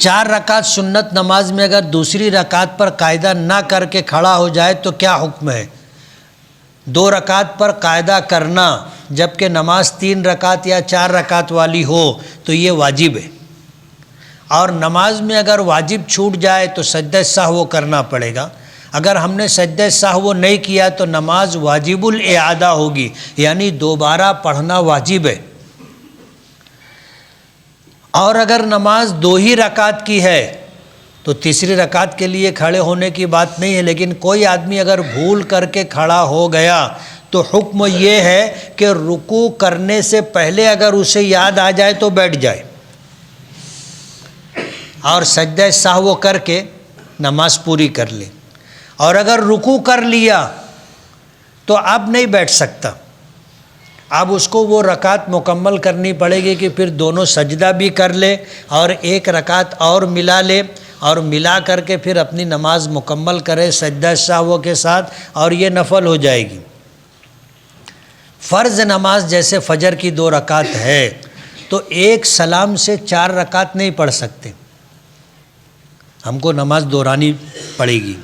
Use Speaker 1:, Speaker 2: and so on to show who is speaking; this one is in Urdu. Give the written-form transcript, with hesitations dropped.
Speaker 1: 4 رکعت سنت نماز میں اگر دوسری رکعت پر قاعدہ نہ کر کے کھڑا ہو جائے تو کیا حکم ہے؟ 2 رکعت پر قاعدہ کرنا جبکہ نماز 3 رکعت یا 4 رکعت والی ہو تو یہ واجب ہے، اور نماز میں اگر واجب چھوٹ جائے تو سجدہ سہو کرنا پڑے گا۔ اگر ہم نے سجدہ سہو نہیں کیا تو نماز واجب الاعادہ ہوگی، یعنی دوبارہ پڑھنا واجب ہے۔ اور اگر نماز 2 ہی رکعت کی ہے تو تیسری رکعت کے لیے کھڑے ہونے کی بات نہیں ہے، لیکن کوئی آدمی اگر بھول کر کے کھڑا ہو گیا تو حکم یہ ہے کہ رکوع کرنے سے پہلے اگر اسے یاد آ جائے تو بیٹھ جائے اور سجدہ سہو کر کے نماز پوری کر لے، اور اگر رکوع کر لیا تو اب نہیں بیٹھ سکتا، اب اس کو وہ رکعت مکمل کرنی پڑے گی کہ پھر دونوں سجدہ بھی کر لے اور 1 رکعت اور ملا لے، اور ملا کر کے پھر اپنی نماز مکمل کرے سجدہ سہو کے ساتھ، اور یہ نفل ہو جائے گی۔ فرض نماز جیسے فجر کی 2 رکعت ہے تو ایک سلام سے 4 رکعت نہیں پڑھ سکتے، ہم کو نماز دہرانی پڑے گی۔